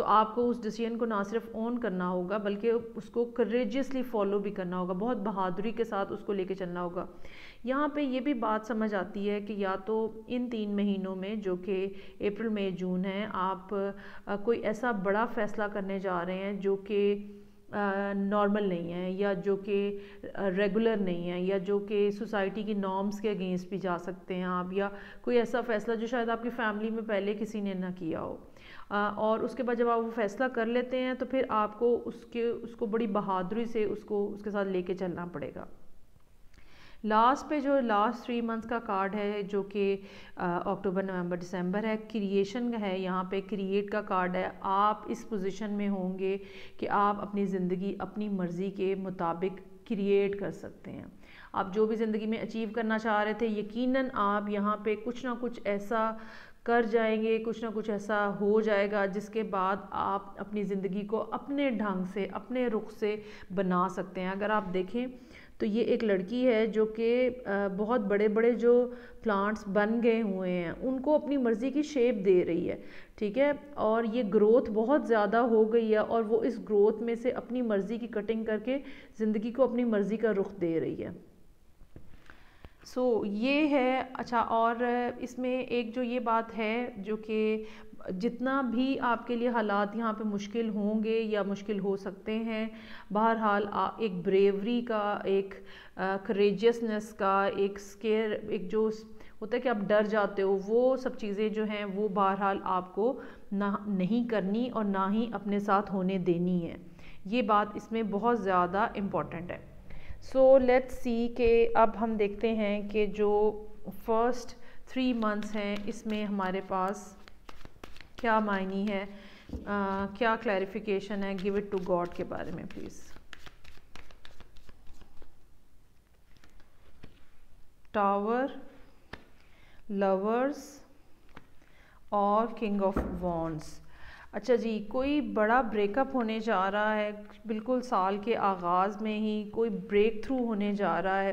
تو آپ کو اس ڈیسیجن کو نہ صرف اون کرنا ہوگا بلکہ اس کو کریجیسلی فالو بھی کرنا ہوگا، بہت بہادری کے ساتھ اس کو لے کے چلنا ہوگا۔ یہاں پہ یہ بھی بات سمجھ آتی ہے کہ یا تو ان 3 مہینوں میں جو کہ اپریل مئی جون ہے، آپ کوئی ایسا بڑا فیصلہ کرنے جا رہے ہیں جو کہ نارمل نہیں ہے، یا جو کہ ریگولر نہیں ہے، یا جو کہ سوسائٹی کی نارمز کے اگینسٹ بھی جا سکتے ہیں آپ، یا کوئی ایسا فیصلہ جو شاید آپ کی فیملی میں پہلے کسی نے نہ کیا ہو، اور اس کے بعد جب آپ وہ فیصلہ کر لیتے ہیں تو پھر آپ کو اس کو بڑی بہادری سے اس کے ساتھ لے کے چلنا پڑے گا۔ لاسٹ پہ جو لاسٹ 3 منتھس کا کارڈ ہے جو کہ اکتوبر نومبر دسمبر ہے، کریشن کا ہے، یہاں پہ کریٹ کا کارڈ ہے۔ آپ اس پوزیشن میں ہوں گے کہ آپ اپنی زندگی اپنی مرضی کے مطابق کریٹ کر سکتے ہیں۔ آپ جو بھی زندگی میں اچیو کرنا چاہ رہے تھے، یقیناً آپ یہاں پہ کچھ نہ کچھ ایسا کر جائیں گے، کچھ نہ کچھ ایسا ہو جائے گا جس کے بعد آپ اپنی زندگی کو اپنے ڈھنگ سے اپنے رخ سے بنا سکتے ہیں۔ اگر آپ دیکھیں تو یہ ایک لڑکی ہے جو کہ بہت بڑے بڑے جو پلانٹس بن گئے ہوئے ہیں ان کو اپنی مرضی کی شیپ دے رہی ہے، ٹھیک ہے، اور یہ گروتھ بہت زیادہ ہو گئی ہے اور وہ اس گروتھ میں سے اپنی مرضی کی کٹنگ کر کے زندگی کو اپنی مرضی کا رخ دے رہی ہے۔ یہ ہے۔ اچھا، اور اس میں ایک جو یہ بات ہے جو کہ جتنا بھی آپ کے لیے حالات یہاں پہ مشکل ہوں گے یا مشکل ہو سکتے ہیں، بہرحال ایک بریوری کا، ایک کریجیسنس کا، ایک سکیئر، ایک جو ہوتا ہے کہ آپ ڈر جاتے ہو، وہ سب چیزیں جو ہیں وہ بہرحال آپ کو نہیں کرنی اور نہ ہی اپنے ساتھ ہونے دینی ہے۔ یہ بات اس میں بہت زیادہ امپورٹنٹ ہے۔ لیٹس سی کہ اب ہم دیکھتے ہیں کہ جو فرسٹ 3 منتھس ہیں اس میں ہمارے پاس کیا معنی ہے، کیا کلیریفیکیشن ہے۔ گیو اٹ ٹو گاڈ کے بارے میں پلیز۔ ٹاور، لورز اور کنگ آف وانڈز۔ اچھا جی، کوئی بڑا بریک اپ ہونے جا رہا ہے، بالکل سال کے آغاز میں ہی کوئی بریک تھرو ہونے جا رہا ہے۔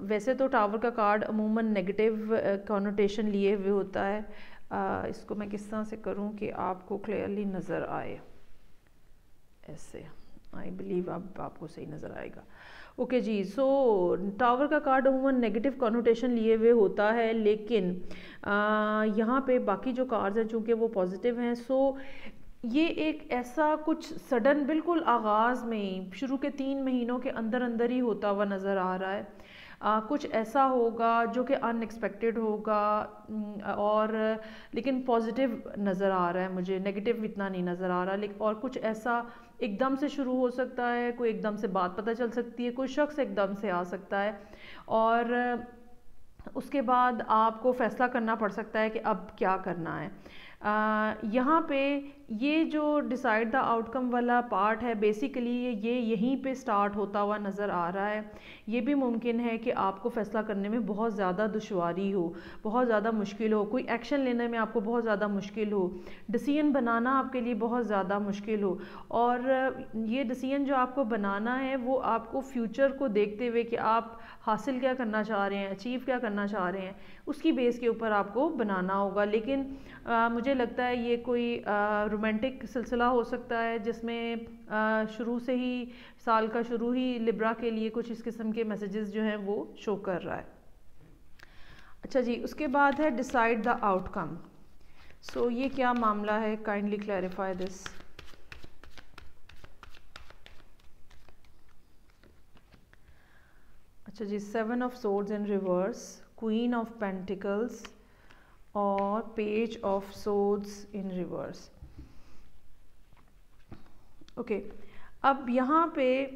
ویسے تو ٹاور کا کارڈ عموماً نیگیٹو کانوٹیشن لیے ہوئے ہوتا ہے۔ اس کو میں کس طرح سے کروں کہ آپ کو کلیئرلی نظر آئے، ایسے آئی بلیو اب آپ کو صحیح نظر آئے گا۔ اوکے جی، ٹاور کا کارڈ عموماً نیگیٹو کانوٹیشن لیے ہوئے ہوتا ہے، لیکن یہاں پہ باقی جو کارڈز ہیں چونکہ وہ پازیٹیو ہیں، یہ ایک ایسا کچھ سڈن بالکل آغاز میں ہی شروع کے 3 مہینوں کے اندر ہی ہوتا ہوا نظر آ رہا ہے۔ کچھ ایسا ہوگا جو کہ ان ایکسپیکٹڈ ہوگا، اور لیکن پازیٹیو نظر آ رہا ہے مجھے، نیگیٹو اتنا نہیں نظر آ رہا۔ اور کچھ ایسا ایک دم سے شروع ہو سکتا ہے، کوئی ایک دم سے بات پتہ چل سکتی ہے، کوئی شخص ایک دم سے آ سکتا ہے، اور اس کے بعد آپ کو فیصلہ کرنا پڑ سکتا ہے کہ اب کیا کرنا ہے۔ یہاں پہ یہ جو ڈیسائیڈ دا آؤٹ کم والا پارٹ ہے، بیسیکلی یہ یہیں پہ سٹارٹ ہوتا ہوا نظر آ رہا ہے۔ یہ بھی ممکن ہے کہ آپ کو فیصلہ کرنے میں بہت زیادہ دشواری ہو، بہت زیادہ مشکل ہو، کوئی ایکشن لینے میں آپ کو بہت زیادہ مشکل ہو، ڈیسیژن بنانا آپ کے لیے بہت زیادہ مشکل ہو، اور یہ ڈیسیژن جو آپ کو بنانا ہے وہ آپ کو فیوچر کو دیکھتے ہوئے کہ آپ حاصل کیا کرنا چاہ رہے ہیں، اچیو کیا کرنا چاہ رہے ہیں، اس کی بیس کے اوپر آپ کو بنانا ہوگا۔ لیکن مجھے لگتا ہے یہ کوئی رومانٹک سلسلہ ہو سکتا ہے جس میں شروع سے ہی، سال کا شروع ہی لبرا کے لیے کچھ اس قسم کے میسیجز جو ہیں وہ شو کر رہا ہے۔ اچھا جی، اس کے بعد ہے ڈیسائیڈ دا آؤٹ کم۔ یہ کیا معاملہ ہے؟ کائنڈلی کلیریفائی دس۔ اچھا جی، 7 of swords in reverse, queen of pentacles اور page of swords in reverse. Okay, اب یہاں پہ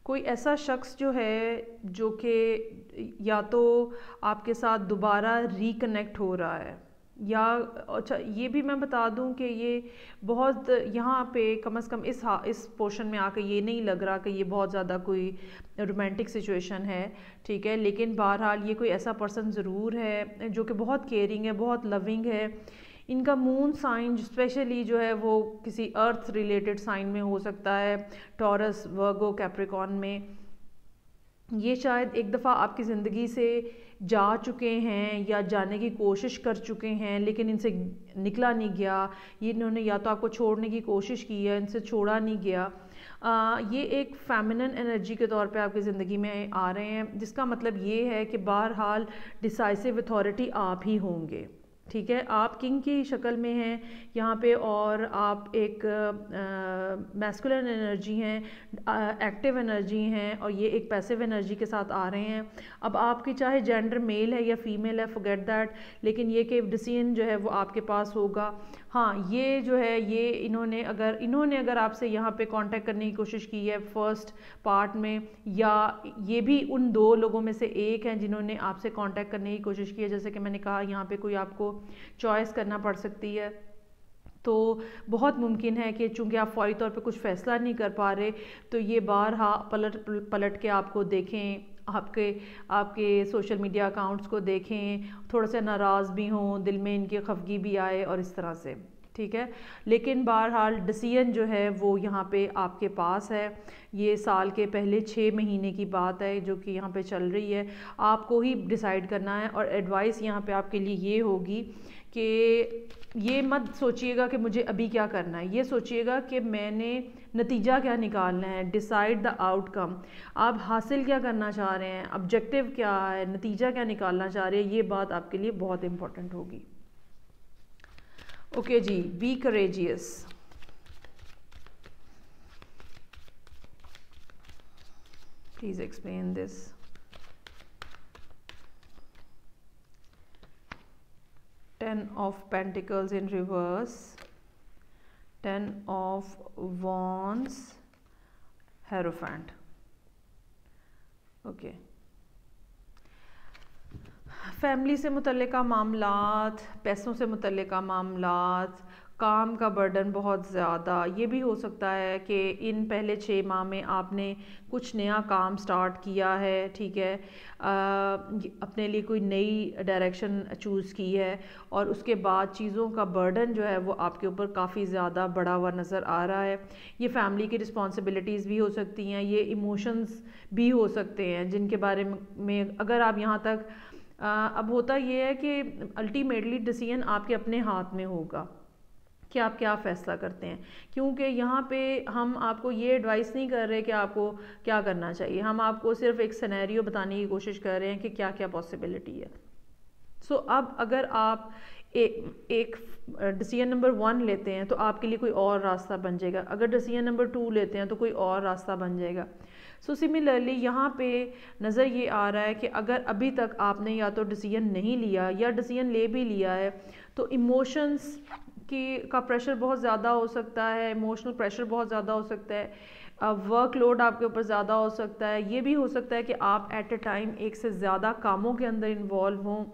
کوئی ایسا شخص جو ہے جو کہ یا تو آپ کے ساتھ دوبارہ ریکنیکٹ ہو رہا ہے، یا اچھا یہ بھی میں بتا دوں کہ یہ بہت یہاں پہ کم از کم اس پورشن میں آ کے یہ نہیں لگ رہا کہ یہ بہت زیادہ کوئی رومانٹک سچویشن ہے، ٹھیک ہے، لیکن بہرحال یہ کوئی ایسا پرسن ضرور ہے جو کہ بہت کیئرنگ ہے، بہت لونگ ہے۔ ان کا مون سائن اسپیشلی جو ہے وہ کسی ارتھ ریلیٹڈ سائن میں ہو سکتا ہے، ٹورس، ورگو، کیپریکون میں، یہ شاید ایک دفعہ آپ کی زندگی سے جا چکے ہیں یا جانے کی کوشش کر چکے ہیں، لیکن ان سے نکلا نہیں گیا، یہ انہوں نے یا تو آپ کو چھوڑنے کی کوشش کی ہے، ان سے چھوڑا نہیں گیا۔ یہ ایک فیمنن انرجی کے طور پہ آپ کی زندگی میں آ رہے ہیں، جس کا مطلب یہ ہے کہ بہرحال ڈیسائسو اتھارٹی آپ ہی ہوں گے، ٹھیک ہے؟ آپ کنگ کی شکل میں ہیں یہاں پہ، اور آپ ایک میسکولن انرجی ہیں، ایکٹیو انرجی ہیں، اور یہ ایک پیسیو انرجی کے ساتھ آ رہے ہیں۔ اب آپ کی چاہے جینڈر میل ہے یا فیمیل ہے، فورگیٹ دیٹ، لیکن یہ کہ ڈیسیژن جو ہے وہ آپ کے پاس ہوگا۔ ہاں، یہ جو ہے یہ انہوں نے اگر آپ سے یہاں پہ کانٹیکٹ کرنے کی کوشش کی ہے فرسٹ پارٹ میں، یا یہ بھی ان دو لوگوں میں سے ایک ہیں جنہوں نے آپ سے کانٹیکٹ کرنے کی کوشش کی ہے، جیسے کہ میں نے کہا یہاں پہ کوئی آپ کو چوائس کرنا پڑ سکتی ہے، تو بہت ممکن ہے کہ چونکہ آپ فوری طور پہ کچھ فیصلہ نہیں کر پا رہے، تو یہ بارہا پلٹ کے آپ کو دیکھیں، آپ کے سوشل میڈیا اکاؤنٹس کو دیکھیں، تھوڑا سا ناراض بھی ہوں، دل میں ان کی خفگی بھی آئے اور اس طرح سے، ٹھیک ہے؟ لیکن بہرحال ڈیسیژن جو ہے وہ یہاں پہ آپ کے پاس ہے۔ یہ سال کے پہلے 6 مہینے کی بات ہے جو کہ یہاں پہ چل رہی ہے، آپ کو ہی ڈیسائیڈ کرنا ہے۔ اور ایڈوائس یہاں پہ آپ کے لیے یہ ہوگی کہ یہ مت سوچئے گا کہ مجھے ابھی کیا کرنا ہے، یہ سوچئے گا کہ میں نے نتیجہ کیا نکالنا ہے، ڈیسائیڈ دا آؤٹ کم، آپ حاصل کیا کرنا چاہ رہے ہیں، آبجیکٹیو کیا ہے، نتیجہ کیا نکالنا چاہ رہے ہیں، یہ بات آپ کے لیے بہت امپورٹنٹ ہوگی۔ اوکے جی، be courageous. Please explain this. Ten of Pentacles in reverse, Ten of Wands, Hierophant. Okay, family سے متعلقہ معاملات، پیسوں سے متعلقہ معاملات، کام کا برڈن بہت زیادہ، یہ بھی ہو سکتا ہے کہ ان پہلے 6 ماہ میں آپ نے کچھ نیا کام سٹارٹ کیا ہے، ٹھیک ہے، اپنے لیے کوئی نئی ڈائریکشن چوز کی ہے، اور اس کے بعد چیزوں کا برڈن جو ہے وہ آپ کے اوپر کافی زیادہ بڑا ہوا نظر آ رہا ہے۔ یہ فیملی کی رسپانسبلٹیز بھی ہو سکتی ہیں، یہ ایموشنز بھی ہو سکتے ہیں جن کے بارے میں اگر آپ یہاں تک اب ہوتا یہ ہے کہ الٹیمیٹلی ڈیسیژن آپ کے اپنے ہاتھ میں ہوگا کہ آپ کیا فیصلہ کرتے ہیں، کیونکہ یہاں پہ ہم آپ کو یہ ایڈوائس نہیں کر رہے کہ آپ کو کیا کرنا چاہیے، ہم آپ کو صرف ایک سینیریو بتانے کی کوشش کر رہے ہیں کہ کیا کیا پاسبلٹی ہے۔ سو اب اگر آپ ایک ڈیسیژن نمبر 1 لیتے ہیں تو آپ کے لیے کوئی اور راستہ بن جائے گا، اگر ڈیسیژن نمبر 2 لیتے ہیں تو کوئی اور راستہ بن جائے گا۔ سو سملرلی یہاں پہ نظر یہ آ رہا ہے کہ اگر ابھی تک آپ نے یا تو ڈیسیژن نہیں لیا یا ڈیسیژن لے بھی لیا ہے تو ایموشنز کا پریشر بہت زیادہ ہو سکتا ہے، ایموشنل پریشر بہت زیادہ ہو سکتا ہے، ورک لوڈ آپ کے اوپر زیادہ ہو سکتا ہے، یہ بھی ہو سکتا ہے کہ آپ ایٹ اے ٹائم ایک سے زیادہ کاموں کے اندر انوالو ہوں،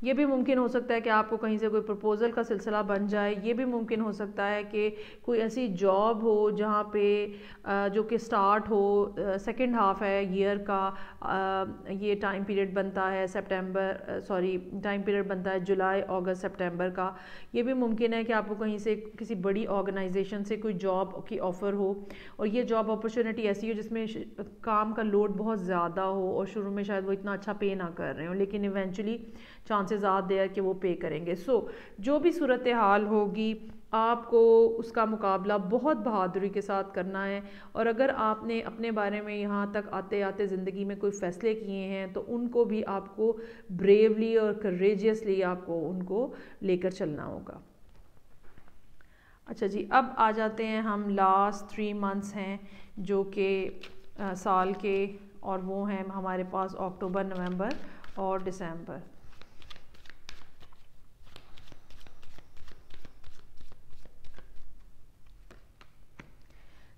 یہ بھی ممکن ہو سکتا ہے کہ آپ کو کہیں سے کوئی پرپوزل کا سلسلہ بن جائے، یہ بھی ممکن ہو سکتا ہے کہ کوئی ایسی جاب ہو جہاں پہ جو کہ سٹارٹ ہو، سیکنڈ ہاف ہے ایئر کا، یہ ٹائم پیریڈ بنتا ہے ٹائم پیریڈ بنتا ہے جولائی اگست سپٹمبر کا، یہ بھی ممکن ہے کہ آپ کو کہیں سے کسی بڑی آرگنائزیشن سے کوئی جاب کی آفر ہو، اور یہ جاب اپرچونٹی ایسی ہو جس میں کام کا لوڈ بہت زیادہ ہو، اور شروع میں شاید وہ اتنا اچھا پے نہ کر رہے ہوں، لیکن ایونچولی چانسز آر دیئر کہ وہ پے کریں گے۔ سو جو بھی صورتحال ہوگی آپ کو اس کا مقابلہ بہت بہادری کے ساتھ کرنا ہے، اور اگر آپ نے اپنے بارے میں یہاں تک آتے آتے زندگی میں کوئی فیصلے کیے ہیں تو ان کو بھی آپ کو بریولی اور کریجیسلی آپ کو ان کو لے کر چلنا ہوگا۔ اچھا جی، اب آ جاتے ہیں ہم لاسٹ 3 منتھس ہیں جو کہ سال کے، اور وہ ہیں ہمارے پاس اکتوبر، نومبر اور دسمبر۔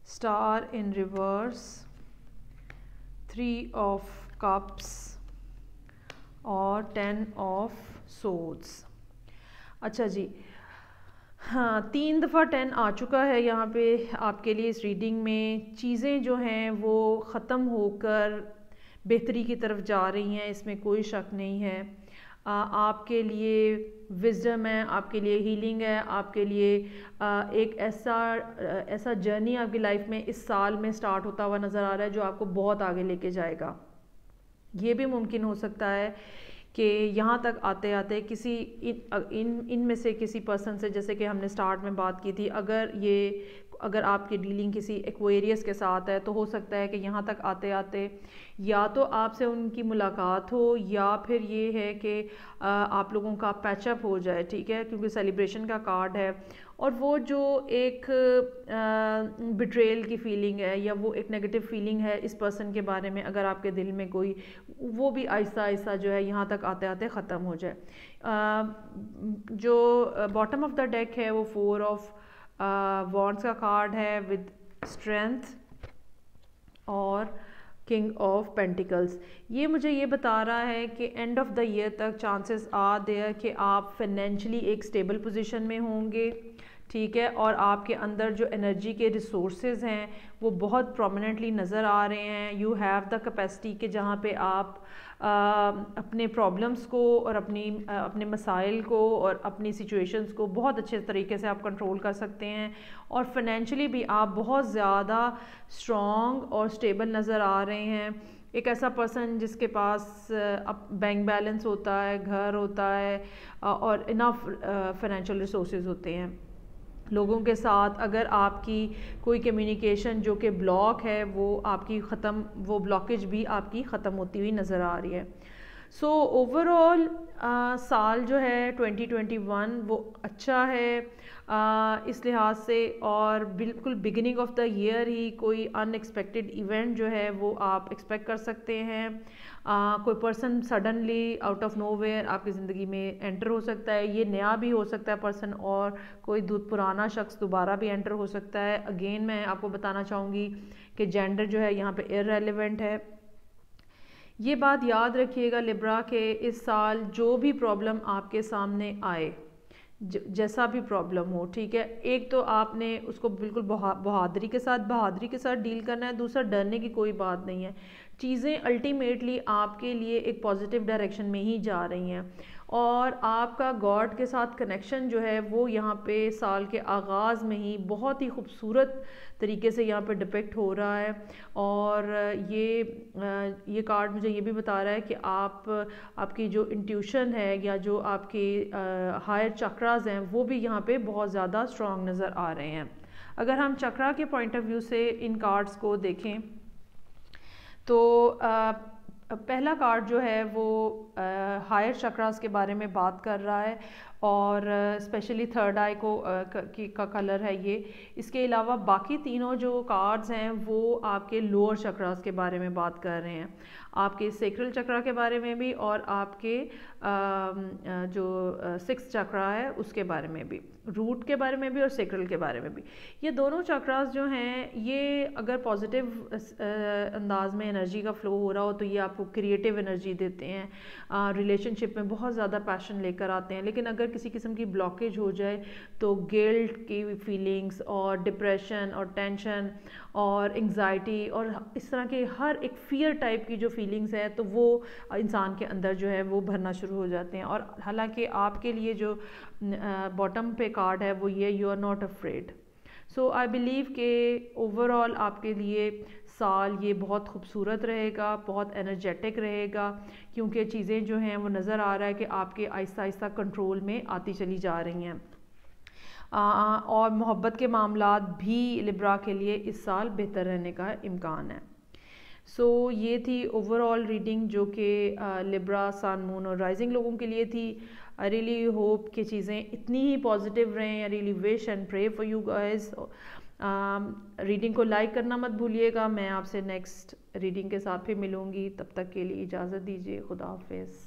Star in reverse, 3 of cups اور 10 آف سورڈز۔ اچھا جی، ہاں 3 دفعہ 10 آ چکا ہے یہاں پہ آپ کے لیے اس ریڈنگ میں، چیزیں جو ہیں وہ ختم ہو کر بہتری کی طرف جا رہی ہیں، اس میں کوئی شک نہیں ہے۔ آپ کے لیے وزڈم ہے، آپ کے لیے ہیلنگ ہے، آپ کے لیے ایک ایسا جرنی آپ کی لائف میں اس سال میں سٹارٹ ہوتا ہوا نظر آ رہا ہے جو آپ کو بہت آگے لے کے جائے گا۔ یہ بھی ممکن ہو سکتا ہے کہ یہاں تک آتے آتے کسی ان میں سے کسی پرسن سے، جیسے کہ ہم نے سٹارٹ میں بات کی تھی، اگر آپ کی ڈیلنگ کسی ایکویریس کے ساتھ ہے تو ہو سکتا ہے کہ یہاں تک آتے آتے یا تو آپ سے ان کی ملاقات ہو، یا پھر یہ ہے کہ آپ لوگوں کا پیچ اپ ہو جائے، ٹھیک ہے، کیونکہ سیلیبریشن کا کارڈ ہے، اور وہ جو ایک بٹریل کی فیلنگ ہے یا وہ ایک نیگیٹو فیلنگ ہے اس پرسن کے بارے میں اگر آپ کے دل میں کوئی، وہ بھی آہستہ آہستہ جو ہے یہاں تک آتے آتے ختم ہو جائے۔ جو باٹم آف دا ڈیک ہے وہ 4 آف وانڈس کا کارڈ ہے ود اسٹرینتھ اور کنگ آف پینٹیکلز۔ یہ مجھے یہ بتا رہا ہے کہ اینڈ آف دا ایئر تک چانسز آر دیئر کہ آپ فائنینشلی ایک سٹیبل پوزیشن میں ہوں گے، ٹھیک ہے، اور آپ کے اندر جو انرجی کے ریسورسز ہیں وہ بہت پرومیننٹلی نظر آ رہے ہیں۔ یو ہیو دا کیپیسٹی کہ جہاں پہ آپ اپنے پرابلمس کو اور اپنے مسائل کو اور اپنی سچویشنز کو بہت اچھے طریقے سے آپ کنٹرول کر سکتے ہیں، اور فائنینشلی بھی آپ بہت زیادہ اسٹرانگ اور اسٹیبل نظر آ رہے ہیں۔ ایک ایسا پرسن جس کے پاس بینک بیلنس ہوتا ہے، گھر ہوتا ہے، اور انف فائنینشیل ریسورسز ہوتے ہیں۔ لوگوں کے ساتھ اگر آپ کی کوئی کمیونیکیشن جو کہ بلاک ہے وہ بلاکیج بھی آپ کی ختم ہوتی ہوئی نظر آ رہی ہے۔ سو اوور آل سال جو ہے 2021 وہ اچھا ہے اس لحاظ سے، اور بالکل بگننگ آف دا ایئر ہی کوئی ان ایکسپیکٹڈ ایونٹ جو ہے وہ آپ ایکسپیکٹ کر سکتے ہیں۔ کوئی person suddenly out of nowhere آپ کی زندگی میں انٹر ہو سکتا ہے، یہ نیا بھی ہو سکتا ہے پرسن، اور کوئی پرانا شخص دوبارہ بھی انٹر ہو سکتا ہے۔ اگین میں آپ کو بتانا چاہوں گی کہ جینڈر جو ہے یہاں پہ ارریلیونٹ ہے۔ یہ بات یاد رکھیے گا لیبرا کہ اس سال جو بھی پرابلم آپ کے سامنے آئے، جیسا بھی پرابلم ہو، ٹھیک ہے، ایک تو آپ نے اس کو بالکل بہادری کے ساتھ ڈیل کرنا ہے، دوسرا ڈرنے کی کوئی بات نہیں ہے۔ چیزیں الٹیمیٹلی آپ کے لیے ایک پازیٹیو ڈائریکشن میں ہی جا رہی ہیں، اور آپ کا گاڈ کے ساتھ کنیکشن جو ہے وہ یہاں پہ سال کے آغاز میں ہی بہت ہی خوبصورت طریقے سے یہاں پہ ڈپیکٹ ہو رہا ہے۔ اور یہ کارڈ مجھے یہ بھی بتا رہا ہے کہ آپ کی جو انٹیوشن ہے یا جو آپ کی ہائر چکراز ہیں وہ بھی یہاں پہ بہت زیادہ اسٹرانگ نظر آ رہے ہیں۔ اگر ہم چکرا کے پوائنٹ آف ویو سے ان کارڈز کو دیکھیں تو پہلا کارڈ جو ہے وہ ہائر چکراز کے بارے میں بات کر رہا ہے، اور اسپیشلی تھرڈ آئی کا کلر ہے یہ۔ اس کے علاوہ باقی تینوں جو کارڈز ہیں وہ آپ کے لوور چکراز کے بارے میں بات کر رہے ہیں، آپ کے سیکرل چکرا کے بارے میں بھی، اور آپ کے جو 6 چکرا ہے اس کے بارے میں بھی، روٹ کے بارے میں بھی اور سیکرل کے بارے میں بھی۔ یہ دونوں چکراز جو ہیں یہ اگر پازیٹیو انداز میں انرجی کا فلو ہو رہا ہو تو یہ آپ کو کریٹیو انرجی دیتے ہیں، ریلیشن شپ میں بہت زیادہ پیشن لے کر آتے ہیں۔ لیکن اگر کسی قسم کی بلاکیج ہو جائے تو گلٹ کی فیلنگز اور ڈپریشن اور ٹینشن اور انگزائٹی اور اس طرح کے ہر ایک فیئر ٹائپ کی جو فیلنگز ہے تو وہ انسان کے اندر جو ہے وہ بھرنا شروع ہو جاتے ہیں۔ اور حالانکہ آپ کے لیے جو باٹم پہ کارڈ ہے وہ یہ you are not afraid. So I believe کہ اوور آل آپ کے لیے سال یہ بہت خوبصورت رہے گا، بہت انرجیٹک رہے گا، کیونکہ چیزیں جو ہیں وہ نظر آ رہا ہے کہ آپ کے آہستہ آہستہ کنٹرول میں آتی چلی جا رہی ہیں، اور محبت کے معاملات بھی لیبرا کے لیے اس سال بہتر رہنے کا امکان ہے۔ سو یہ تھی اوور آل ریڈنگ جو کہ لیبرا، سن، مون اور رائزنگ لوگوں کے لیے تھی۔ I really hope کہ چیزیں اتنی ہی پازیٹیو رہیں۔ I really wish and pray for you guys۔ Reading کو لائک کرنا مت بھولیے گا۔ میں آپ سے نیکسٹ ریڈنگ کے ساتھ پھر ملوں گی، تب تک کے لیے اجازت دیجیے۔ خدا حافظ۔